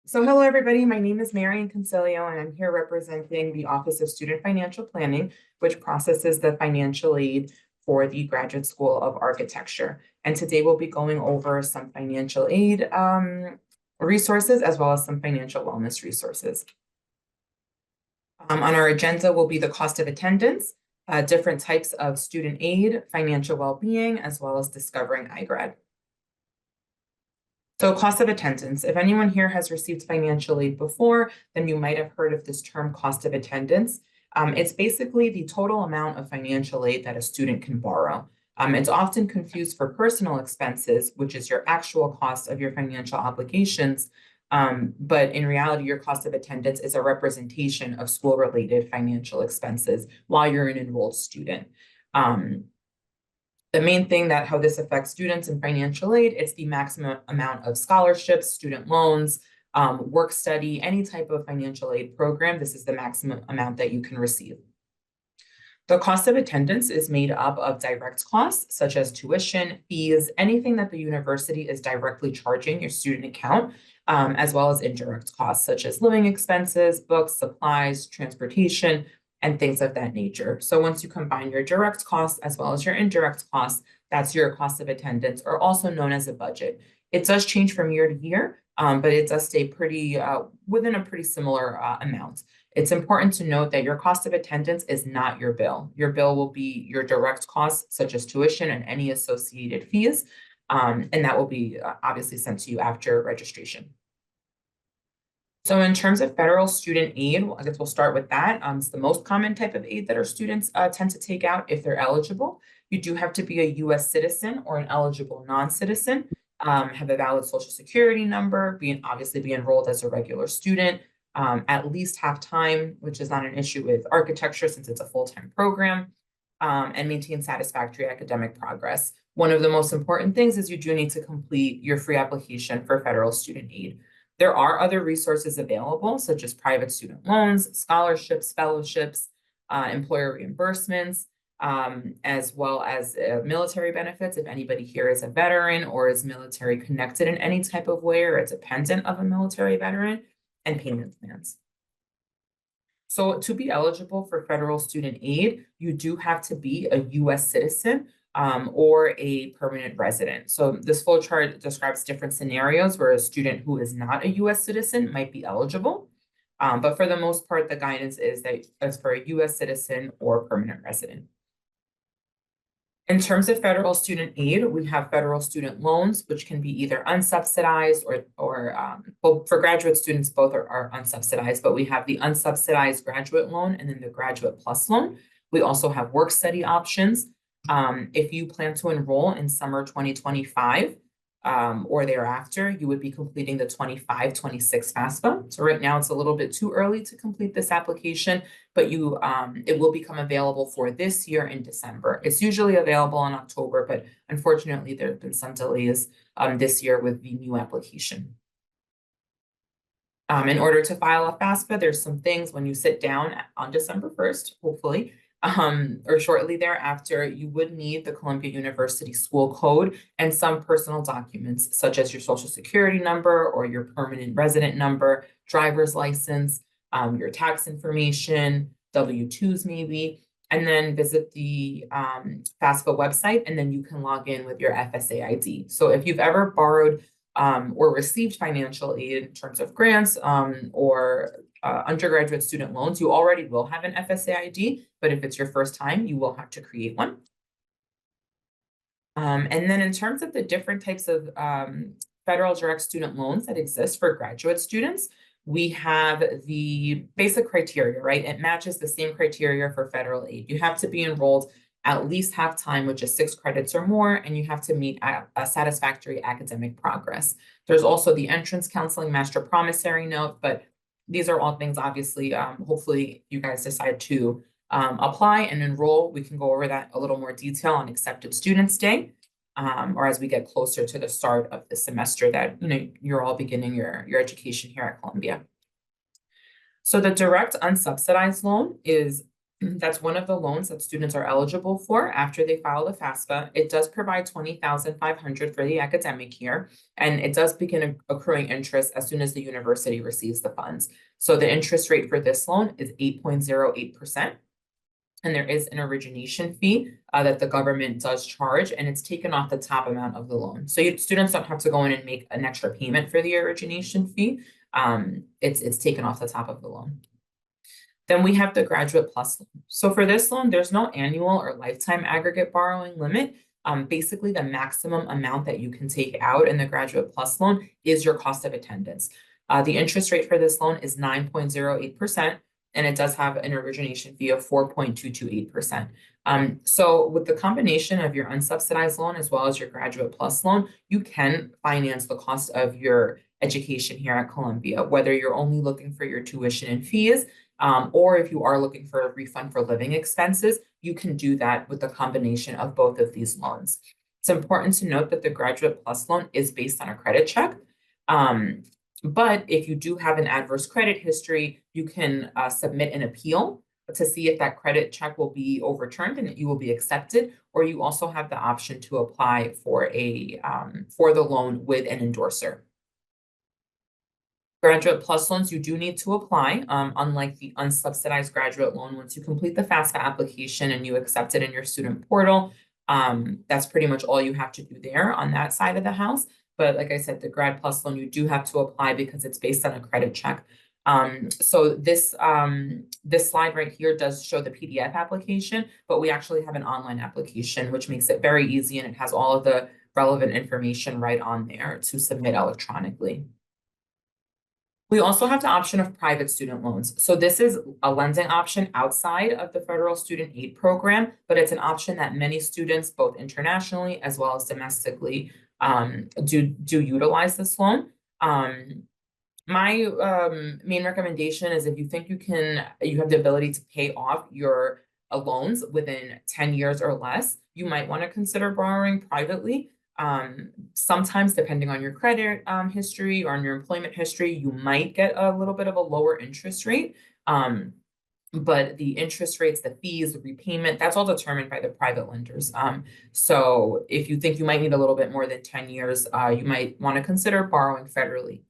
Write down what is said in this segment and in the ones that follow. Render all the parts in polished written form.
So hello, everybody. My name is Marian Consilio, and I'm here representing the Office of Student Financial Planning, which processes the financial aid for the Graduate School of Architecture. And today we'll be going over some financial aid resources as well as some financial wellness resources. On our agenda will be the cost of attendance, different types of student aid, financial well-being, as well as discovering iGrad. So cost of attendance, if anyone here has received financial aid before, then you might have heard of this term cost of attendance. It's basically the total amount of financial aid that a student can borrow. It's often confused for personal expenses, which is your actual cost of your financial obligations. But in reality, your cost of attendance is a representation of school-related financial expenses while you're an enrolled student. The main thing that how this affects students in financial aid, it's the maximum amount of scholarships, student loans, work study, any type of financial aid program. This is the maximum amount that you can receive. The cost of attendance is made up of direct costs, such as tuition, fees, anything that the university is directly charging your student account, as well as indirect costs, such as living expenses, books, supplies, transportation, and things of that nature. So once you combine your direct costs as well as your indirect costs, that's your cost of attendance, or also known as a budget. It does change from year to year, but it does stay pretty within a pretty similar amount. It's important to note that your cost of attendance is not your bill. Your bill will be your direct costs, such as tuition and any associated fees, and that will be obviously sent to you after registration. So in terms of federal student aid, I guess we'll start with that. It's the most common type of aid that our students tend to take out if they're eligible. You do have to be a US citizen or an eligible non-citizen, have a valid social security number, obviously be enrolled as a regular student, at least half time, which is not an issue with architecture since it's a full-time program, and maintain satisfactory academic progress. One of the most important things is you do need to complete your free application for federal student aid. There are other resources available, such as private student loans, scholarships, fellowships, employer reimbursements, as well as military benefits. If anybody here is a veteran or is military connected in any type of way or a dependent of a military veteran, and payment plans. So to be eligible for federal student aid, you do have to be a US citizen or a permanent resident. So this flow chart describes different scenarios where a student who is not a US citizen might be eligible. But for the most part, the guidance is that it's for a US citizen or permanent resident. In terms of federal student aid, we have federal student loans, which can be either unsubsidized or well, for graduate students, both are unsubsidized, but we have the unsubsidized graduate loan and then the graduate plus loan. We also have work study options. If you plan to enroll in summer 2025 or thereafter, you would be completing the 25-26 FAFSA. So right now it's a little bit too early to complete this application, but it will become available for this year in December. It's usually available in October, but unfortunately there have been some delays this year with the new application. In order to file a FAFSA, there's some things when you sit down on December 1st, hopefully, or shortly thereafter, you would need the Columbia University school code and some personal documents, such as your social security number or your permanent resident number, driver's license, your tax information, W-2s maybe, and then visit the FAFSA website, and then you can log in with your FSA ID. So if you've ever borrowed or received financial aid in terms of grants or undergraduate student loans, you already will have an FSA ID, but if it's your first time, you will have to create one. And then in terms of the different types of federal direct student loans that exist for graduate students, we have the basic criteria, right? It matches the same criteria for federal aid. You have to be enrolled at least half time, which is 6 credits or more, and you have to meet a satisfactory academic progress. There's also the entrance counseling master promissory note, but these are all things, obviously, hopefully you guys decide to apply and enroll. We can go over that a little more detail on Accepted Students Day, or as we get closer to the start of the semester that you're all beginning your education here at Columbia. So the direct unsubsidized loan is That's one of the loans that students are eligible for after they file the FAFSA. It does provide 20,500 for the academic year, and it does begin accruing interest as soon as the university receives the funds. So the interest rate for this loan is 8.08%. And there is an origination fee that the government does charge, and it's taken off the top amount of the loan. So students don't have to go in and make an extra payment for the origination fee. It's taken off the top of the loan. Then we have the Graduate Plus loan. So for this loan, there's no annual or lifetime aggregate borrowing limit. Basically, the maximum amount that you can take out in the Graduate Plus loan is your cost of attendance. The interest rate for this loan is 9.08%, and it does have an origination fee of 4.228%. So with the combination of your unsubsidized loan as well as your Graduate Plus loan, you can finance the cost of your education here at Columbia, whether you're only looking for your tuition and fees, or if you are looking for a refund for living expenses, you can do that with the combination of both of these loans. It's important to note that the Graduate Plus loan is based on a credit check. But if you do have an adverse credit history, you can submit an appeal to see if that credit check will be overturned and you will be accepted, or you also have the option to apply for the loan with an endorser. Graduate Plus loans, you do need to apply, unlike the unsubsidized graduate loan. Once you complete the FAFSA application and you accept it in your student portal, that's pretty much all you have to do there on that side of the house. But like I said, the Grad Plus loan, you do have to apply because it's based on a credit check. So this slide right here does show the PDF application, but we actually have an online application, which makes it very easy, and it has all of the relevant information right on there to submit electronically. We also have the option of private student loans. So this is a lending option outside of the federal student aid program, but it's an option that many students, both internationally as well as domestically, do utilize this loan. My main recommendation is if you think you have the ability to pay off your loans within 10 years or less, you might want to consider borrowing privately. Sometimes, depending on your credit history or on your employment history, you might get a little bit of a lower interest rate. But the interest rates, the fees, the repayment, that's all determined by the private lenders. So if you think you might need a little bit more than 10 years, you might want to consider borrowing federally.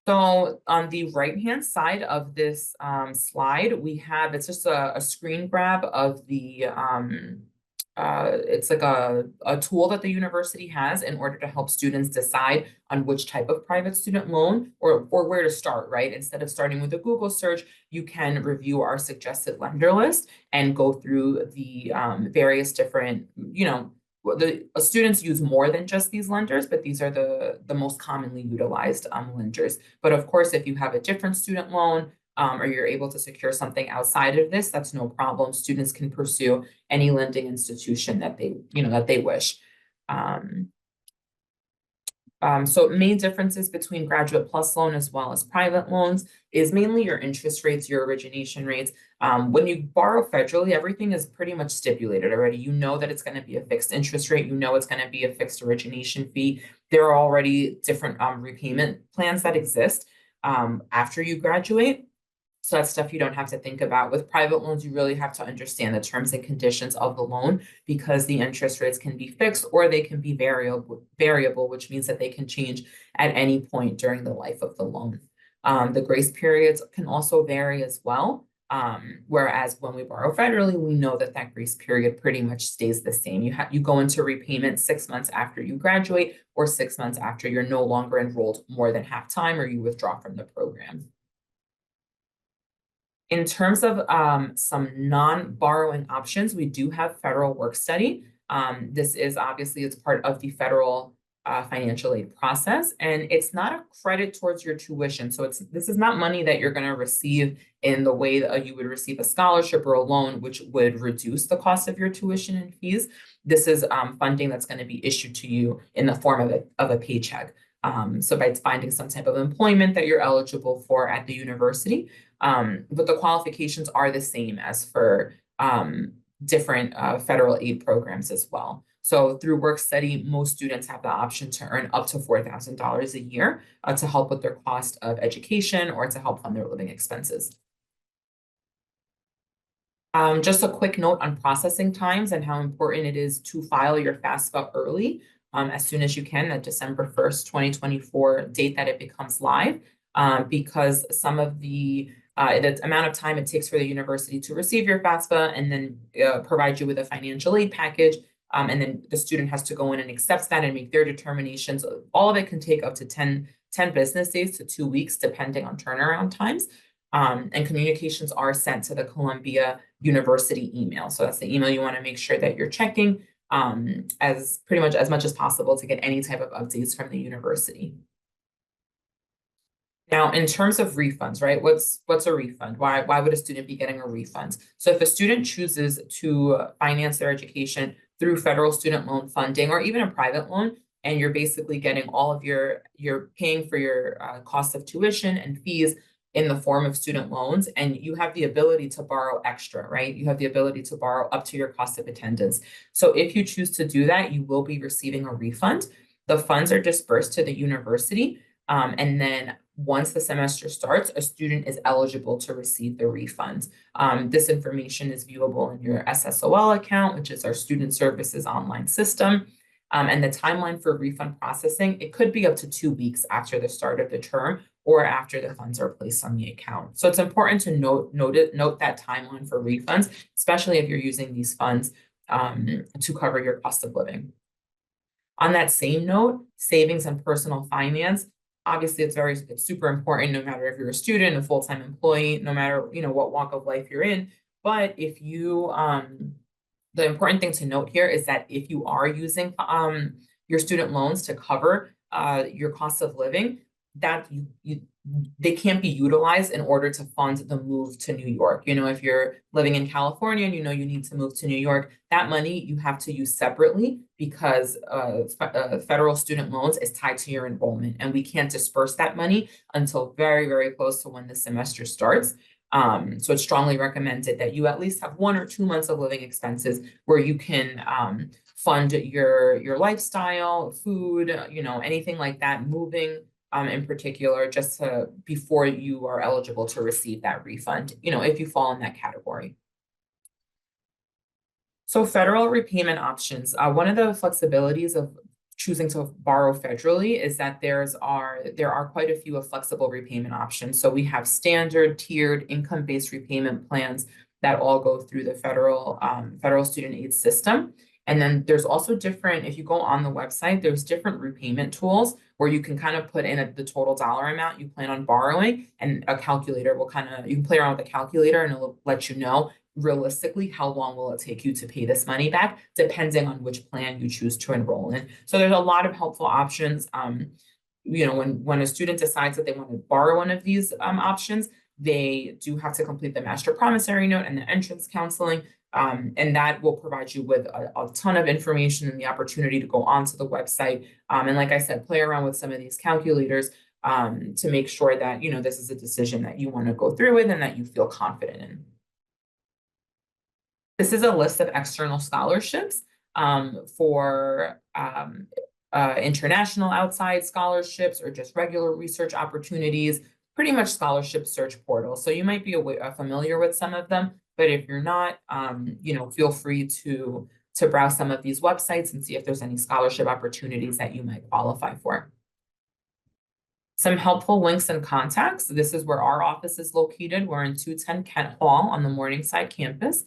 So on the right-hand side of this slide, it's just a screen grab of it's like a tool that the university has in order to help students decide on which type of private student loan or where to start, right? Instead of starting with a Google search, you can review our suggested lender list and go through the various different, the students use more than just these lenders, but these are the most commonly utilized lenders. But of course, if you have a different student loan, or you're able to secure something outside of this, that's no problem. Students can pursue any lending institution that they wish. So main differences between Graduate Plus loan as well as private loans is mainly your interest rates, your origination rates. When you borrow federally, everything is pretty much stipulated already. You know that it's going to be a fixed interest rate. You know it's going to be a fixed origination fee. There are already different repayment plans that exist after you graduate. So that's stuff you don't have to think about. With private loans, you really have to understand the terms and conditions of the loan because the interest rates can be fixed or they can be variable, which means that they can change at any point during the life of the loan. The grace periods can also vary as well. Whereas when we borrow federally, we know that grace period pretty much stays the same. You go into repayment 6 months after you graduate or 6 months after you're no longer enrolled more than half time or you withdraw from the program. In terms of some non-borrowing options, we do have federal work study. This is obviously it's part of the federal financial aid process, and it's not a credit towards your tuition. So this is not money that you're going to receive in the way that you would receive a scholarship or a loan, which would reduce the cost of your tuition and fees. This is funding that's going to be issued to you in the form of a paycheck. So by finding some type of employment that you're eligible for at the university. But the qualifications are the same as for different federal aid programs as well. So through work study, most students have the option to earn up to $4,000 a year to help with their cost of education or to help fund their living expenses. Just a quick note on processing times and how important it is to file your FAFSA early, as soon as you can, that December 1st, 2024 date that it becomes live, because some of the amount of time it takes for the university to receive your FAFSA and then provide you with a financial aid package, and then the student has to go in and accept that and make their determinations. All of it can take up to 10 business days to 2 weeks, depending on turnaround times. And communications are sent to the Columbia University email. So that's the email you want to make sure that you're checking as pretty much as possible to get any type of updates from the university. Now, in terms of refunds, right? What's a refund? Why would a student be getting a refund? So if a student chooses to finance their education through federal student loan funding or even a private loan, and you're basically getting all of you're paying for your cost of tuition and fees in the form of student loans, and you have the ability to borrow extra, right? You have the ability to borrow up to your cost of attendance. So if you choose to do that, you will be receiving a refund. The funds are dispersed to the university, and then once the semester starts, a student is eligible to receive the refunds. This information is viewable in your SSOL account, which is our student services online system. And the timeline for refund processing, it could be up to 2 weeks after the start of the term or after the funds are placed on the account. So it's important to note that timeline for refunds, especially if you're using these funds to cover your cost of living. On that same note, savings and personal finance, obviously it's super important no matter if you're a student, a full-time employee, no matter what walk of life you're in. But if you the important thing to note here is that if you are using your student loans to cover your cost of living, that they can't be utilized in order to fund the move to New York. If you're living in California and you need to move to New York, that money you have to use separately because federal student loans is tied to your enrollment, and we can't disperse that money until very, very close to when the semester starts. So it's strongly recommended that you at least have 1 or 2 months of living expenses where you can fund your lifestyle, food, anything like that, moving in particular, just before you are eligible to receive that refund, if you fall in that category. So federal repayment options. One of the flexibilities of choosing to borrow federally is that there are quite a few of flexible repayment options. So we have standard, tiered, income-based repayment plans that all go through the federal student aid system. And then there's also different, if you go on the website, there's different repayment tools where you can kind of put in the total dollar amount you plan on borrowing, and a calculator will you can play around with the calculator and it'll let you know realistically how long will it take you to pay this money back, depending on which plan you choose to enroll in. So there's a lot of helpful options. When a student decides that they want to borrow one of these options, they do have to complete the master promissory note and the entrance counseling. And that will provide you with a ton of information and the opportunity to go onto the website. And like I said, play around with some of these calculators to make sure that, this is a decision that you want to go through with and that you feel confident in. This is a list of external scholarships for international outside scholarships or just regular research opportunities, pretty much scholarship search portal. So you might be familiar with some of them, but if you're not, feel free to browse some of these websites and see if there's any scholarship opportunities that you might qualify for. Some helpful links and contacts. This is where our office is located. We're in 210 Kent Hall on the Morningside campus.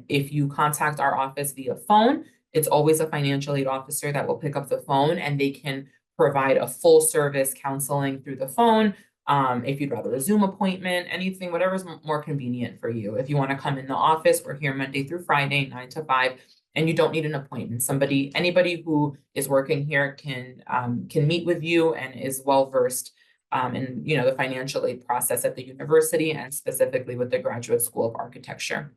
If you contact our office via phone, it's always a financial aid officer that will pick up the phone, and they can provide a full service counseling through the phone. If you'd rather a Zoom appointment, anything, whatever's more convenient for you. If you want to come in the office, we're here Monday through Friday, 9 to 5, and you don't need an appointment. Anybody who is working here can meet with you and is well-versed in, the financial aid process at the university and specifically with the Graduate School of Architecture.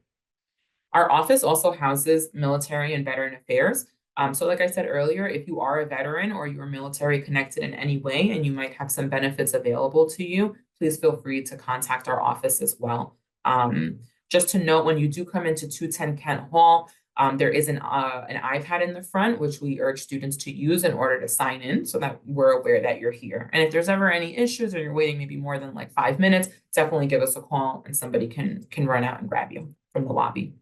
Our office also houses military and veteran affairs. So like I said earlier, if you are a veteran or you're military connected in any way and you might have some benefits available to you, please feel free to contact our office as well. Just to note, when you do come into 210 Kent Hall, There is an iPad in the front, which we urge students to use in order to sign in so that we're aware that you're here. And if there's ever any issues or you're waiting maybe more than like 5 minutes, definitely give us a call and somebody can run out and grab you from the lobby.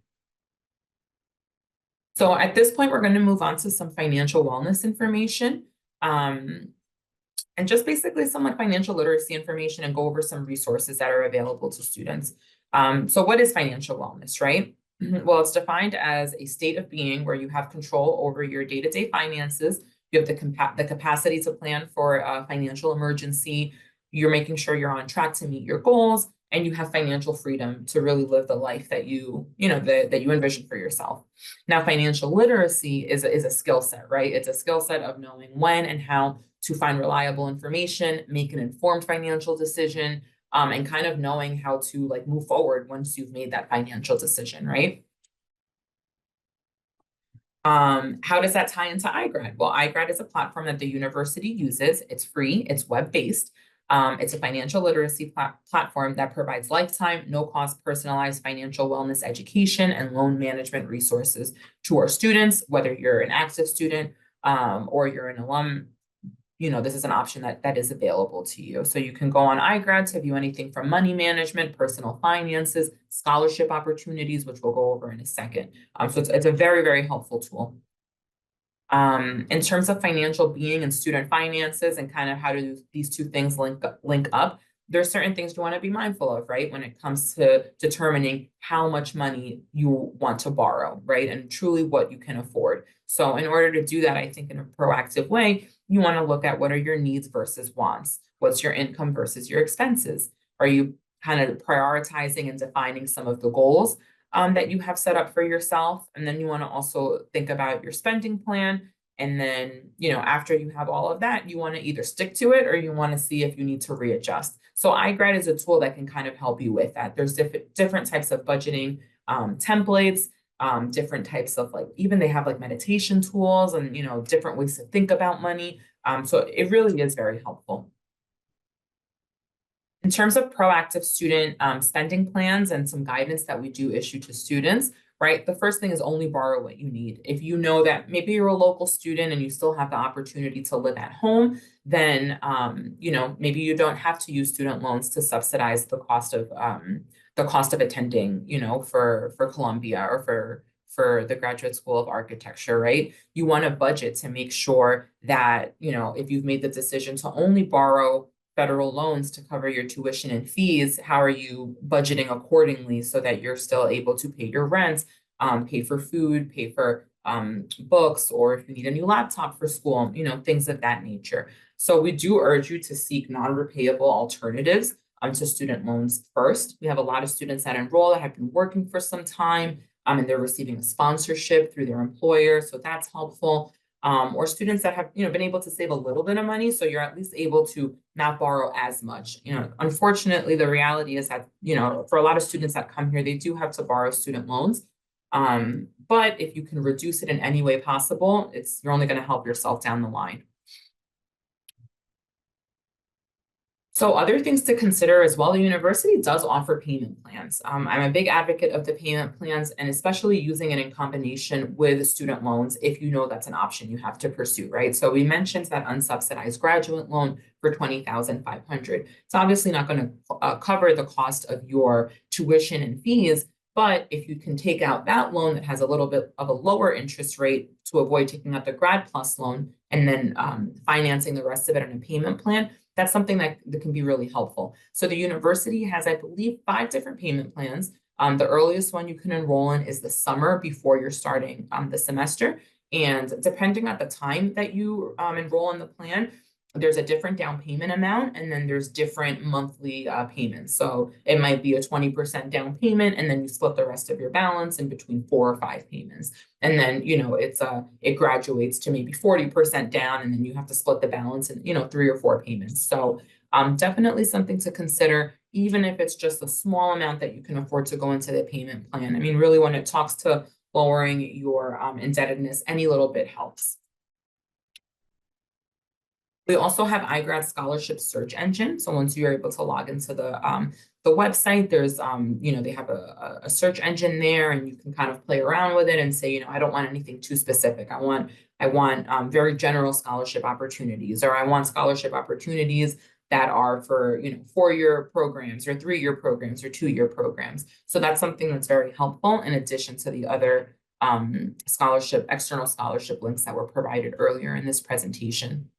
So at this point, we're going to move on to some financial wellness information. And just basically some like financial literacy information and go over some resources that are available to students. So what is financial wellness, right? Well, it's defined as a state of being where you have control over your day-to-day finances. You have the capacity to plan for a financial emergency. You're making sure you're on track to meet your goals, and you have financial freedom to really live the life that that you envision for yourself. Now, financial literacy is a skill set, right? It's a skill set of knowing when and how to find reliable information, make an informed financial decision, and kind of knowing how to like move forward once you've made that financial decision, right? How does that tie into iGrad? Well, iGrad is a platform that the university uses. It's free, it's web-based. It's a financial literacy platform that provides lifetime, no-cost, personalized financial wellness education and loan management resources to our students, whether you're an active student or you're an alum. This is an option that is available to you. So you can go on iGrad to view anything from money management, personal finances, scholarship opportunities, which we'll go over in a second. So it's a very, very helpful tool. In terms of financial being and student finances and kind of how do these two things link up, there's certain things you want to be mindful of, right? When it comes to determining how much money you want to borrow, right? And truly what you can afford. So in order to do that, I think in a proactive way, you want to look at what are your needs versus wants. What's your income versus your expenses? Are you kind of prioritizing and defining some of the goals that you have set up for yourself? And then you want to also think about your spending plan. And then, after you have all of that, you want to either stick to it or you want to see if you need to readjust. So iGrad is a tool that can kind of help you with that. There's different types of budgeting templates, different types of even they have like meditation tools and, different ways to think about money. So it really is very helpful. In terms of proactive student spending plans and some guidance that we do issue to students, right? The first thing is only borrow what you need. If you know that maybe you're a local student and you still have the opportunity to live at home, then maybe you don't have to use student loans to subsidize the cost of attending, for Columbia or for the Graduate School of Architecture, right? You want to budget to make sure that, if you've made the decision to only borrow federal loans to cover your tuition and fees, how are you budgeting accordingly so that you're still able to pay your rent, pay for food, pay for books, or if you need a new laptop for school, things of that nature. So we do urge you to seek non-repayable alternatives to student loans first. We have a lot of students that enroll that have been working for some time and they're receiving a sponsorship through their employer, so that's helpful. Or students that have been able to save a little bit of money, so you're at least able to not borrow as much. Unfortunately, the reality is that for a lot of students that come here, they do have to borrow student loans. But if you can reduce it in any way possible, you're only going to help yourself down the line. So other things to consider as well, the university does offer payment plans. I'm a big advocate of the payment plans and especially using it in combination with student loans if you know that's an option you have to pursue, right? So we mentioned that unsubsidized graduate loan for $20,500. It's obviously not going to cover the cost of your tuition and fees, but if you can take out that loan that has a little bit of a lower interest rate to avoid taking out the Grad Plus loan and then financing the rest of it on a payment plan, that's something that can be really helpful. So the university has, I believe, 5 different payment plans. The earliest one you can enroll in is the summer before you're starting the semester. And depending on the time that you enroll in the plan, there's a different down payment amount, and then there's different monthly payments. So it might be a 20% down payment, and then you split the rest of your balance in between 4 or 5 payments. And then, it graduates to maybe 40% down, and then you have to split the balance in, 3 or 4 payments. So definitely something to consider, even if it's just a small amount that you can afford to go into the payment plan. I mean, really, when it talks to lowering your indebtedness, any little bit helps. We also have iGrad Scholarship Search Engine. So once you're able to log into the website, there's they have a search engine there, and you can kind of play around with it and say, I don't want anything too specific. I want very general scholarship opportunities, or I want scholarship opportunities that are for 4-year programs or 3-year programs or 2-year programs. So that's something that's very helpful in addition to the other external scholarship links that were provided earlier in this presentation.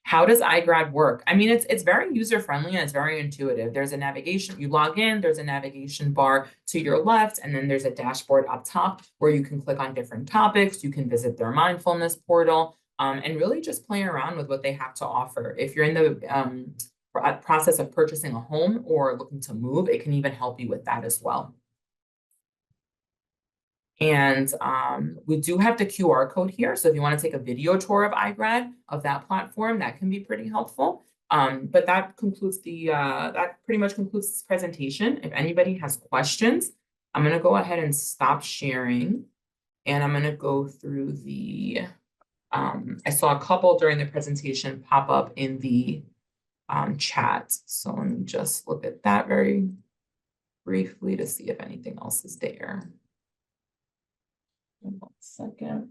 How does iGrad work? I mean, it's very user-friendly and it's very intuitive. There's a navigation, you log in, there's a navigation bar to your left, and then there's a dashboard up top where you can click on different topics. You can visit their mindfulness portal, and really just play around with what they have to offer. If you're in the process of purchasing a home or looking to move, it can even help you with that as well. And we do have the QR code here. So if you want to take a video tour of iGrad, of that platform, that can be pretty helpful. But that concludes that pretty much concludes this presentation. If anybody has questions, I'm going to go ahead and stop sharing. And I'm going to go through I saw a couple during the presentation pop up in the chat. So let me just look at that very briefly to see if anything else is there. 1 second.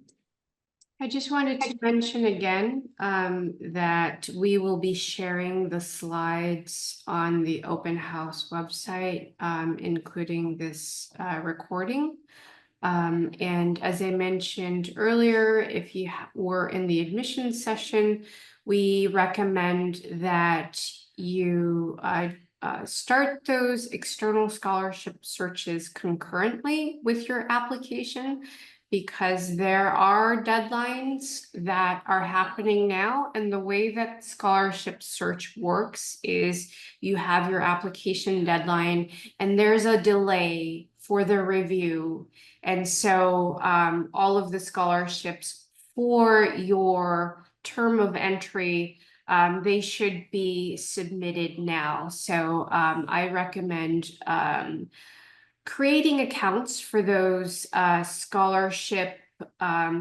I just wanted to mention again that we will be sharing the slides on the open house website, including this recording. And as I mentioned earlier, if you were in the admissions session, we recommend that you start those external scholarship searches concurrently with your application, because there are deadlines that are happening now. And the way that scholarship search works is you have your application deadline and there's a delay for the review. And so all of the scholarships for your term of entry, they should be submitted now. So I recommend creating accounts for those scholarship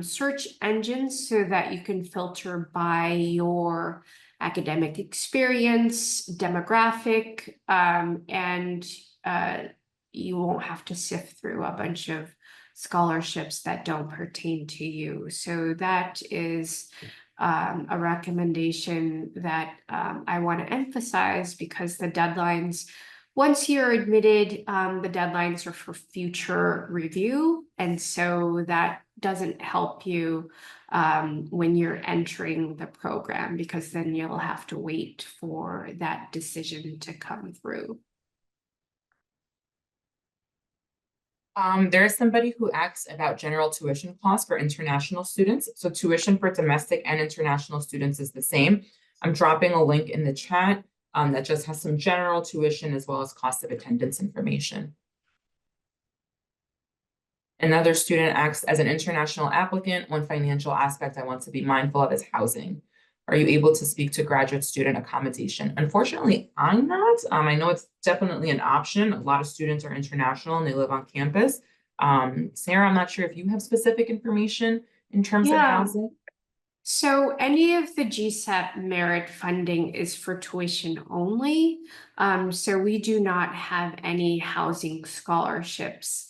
search engines so that you can filter by your academic experience, demographic, and you won't have to sift through a bunch of scholarships that don't pertain to you. So that is a recommendation that I want to emphasize, because the deadlines, once you're admitted, the deadlines are for future review. And so that doesn't help you when you're entering the program, because then you'll have to wait for that decision to come through. There's somebody who asks about general tuition costs for international students. So tuition for domestic and international students is the same. I'm dropping a link in the chat that just has some general tuition as well as cost of attendance information. Another student asks, as an international applicant, one financial aspect I want to be mindful of is housing. Are you able to speak to graduate student accommodation? Unfortunately, I'm not. I know it's definitely an option. A lot of students are international and they live on campus. Sarah, I'm not sure if you have specific information in terms of housing. So any of the GSAP merit funding is for tuition only. So we do not have any housing scholarships.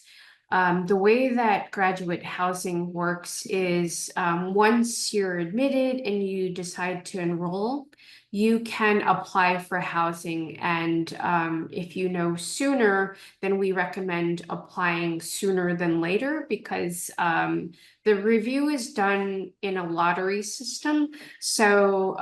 The way that graduate housing works is once you're admitted and you decide to enroll, you can apply for housing. And if you know sooner, then we recommend applying sooner than later, because the review is done in a lottery system. So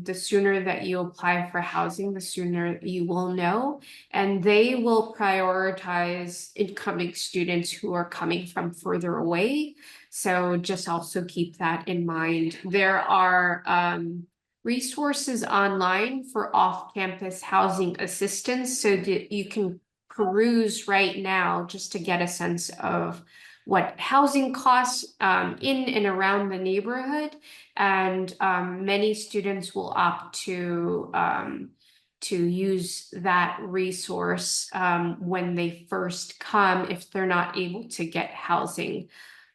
the sooner that you apply for housing, the sooner you will know. And they will prioritize incoming students who are coming from further away. So just also keep that in mind. There are resources online for off-campus housing assistance, so that you can peruse right now just to get a sense of what housing costs in and around the neighborhood. And many students will opt to use that resource when they first come, if they're not able to get housing.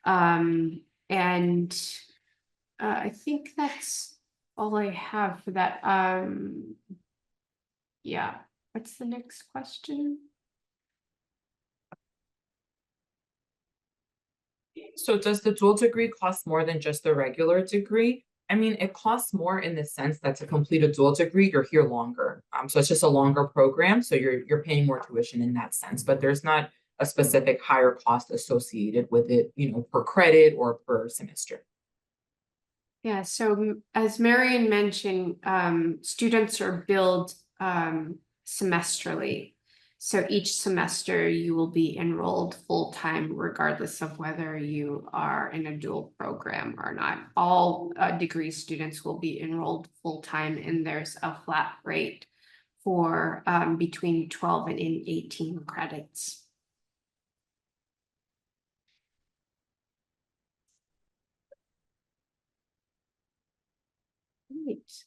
I think that's all I have for that. Yeah, what's the next question? So does the dual degree cost more than just the regular degree? I mean, it costs more in the sense that to complete a dual degree, you're here longer. So it's just a longer program, so you're paying more tuition in that sense, but there's not a specific higher cost associated with it, per credit or per semester. Yeah, so as Marion mentioned, students are billed semesterly. So each semester you will be enrolled full-time regardless of whether you are in a dual program or not. All degree students will be enrolled full-time, and there's a flat rate for between 12 and 18 credits. Great.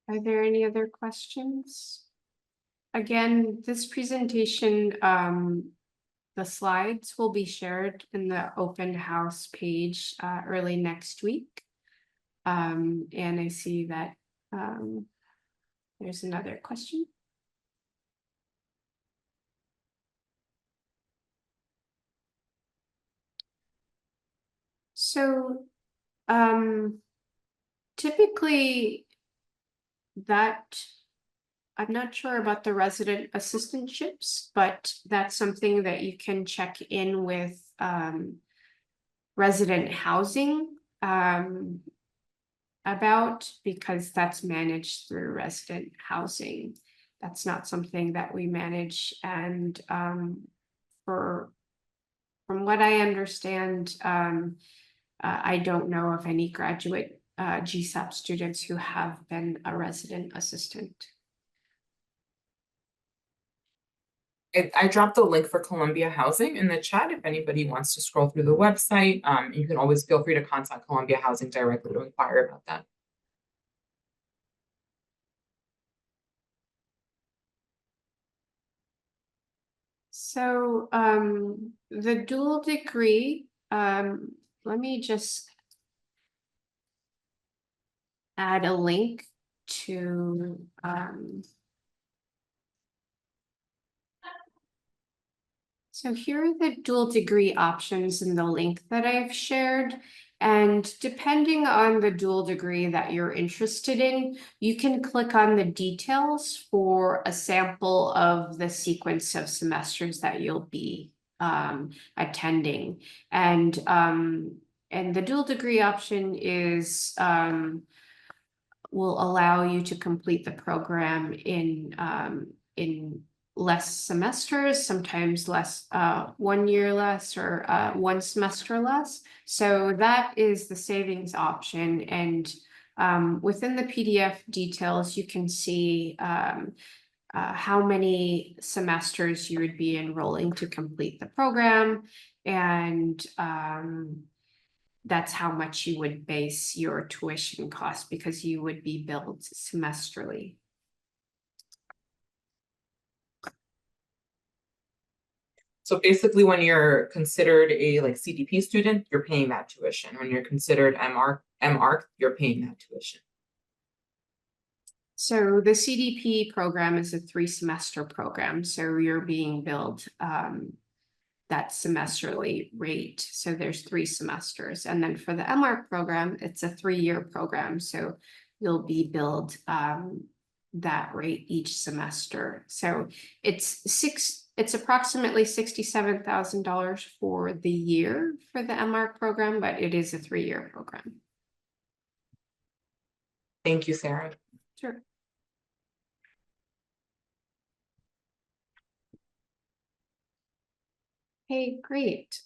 Are there any other questions? Again, this presentation, the slides will be shared in the open house page early next week. And I see that there's another question. So typically that I'm not sure about the resident assistantships, but that's something that you can check in with resident housing about, because that's managed through resident housing. That's not something that we manage. And from what I understand, I don't know of any graduate GSAP students who have been a resident assistant. I dropped the link for Columbia Housing in the chat if anybody wants to scroll through the website. You can always feel free to contact Columbia Housing directly to inquire about that. So the dual degree, let me just add a link to so here are the dual degree options in the link that I've shared. And depending on the dual degree that you're interested in, you can click on the details for a sample of the sequence of semesters that you'll be attending. And the dual degree option is will allow you to complete the program in less semesters, sometimes less, 1 year less, or 1 semester less. So that is the savings option. And within the PDF details, you can see how many semesters you would be enrolling to complete the program. And that's how much you would base your tuition cost, because you would be billed semesterly. So basically, when you're considered a CDP student, you're paying that tuition. When you're considered MArch, you're paying that tuition. So the CDP program is a 3-semester program. So you're being billed that semesterly rate. So there's 3 semesters. And then for the MArch program, it's a 3-year program. So you'll be billed that rate each semester. So it's approximately $67,000 for the year for the MArch program, but it is a 3-year program. Thank you, Sarah. Sure. Okay, great.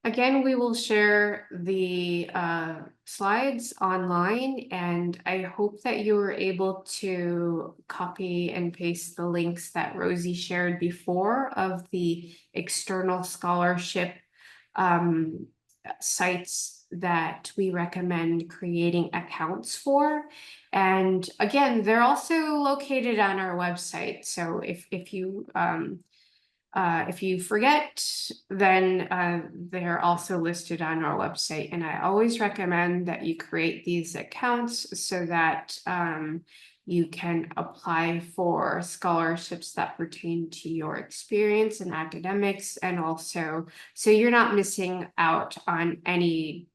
Again, we will share the slides online, and I hope that you were able to copy and paste the links that Rosie shared before of the external scholarship sites that we recommend creating accounts for. And again, they're also located on our website. So if you If you forget, then they're also listed on our website. And I always recommend that you create these accounts so that you can apply for scholarships that pertain to your experience in academics, and also so you're not missing out on any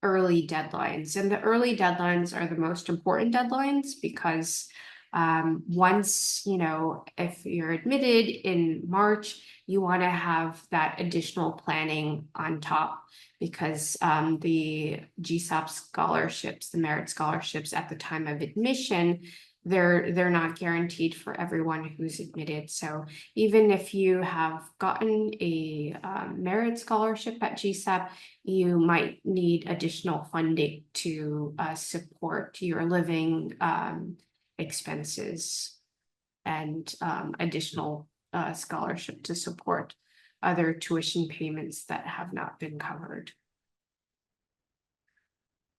early deadlines. And the early deadlines are the most important deadlines because once, if you're admitted in March, you want to have that additional planning on top, because the GSAP scholarships, the merit scholarships at the time of admission, they're not guaranteed for everyone who's admitted. So even if you have gotten a merit scholarship at GSAP, you might need additional funding to support your living expenses and additional scholarship to support other tuition payments that have not been covered.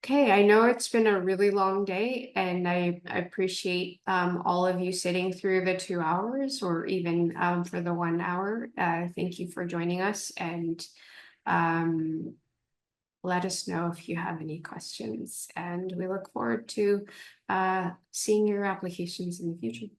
Okay, I know it's been a really long day, and I appreciate all of you sitting through the 2 hours, or even for the 1 hour. Thank you for joining us, and let us know if you have any questions, and we look forward to seeing your applications in the future.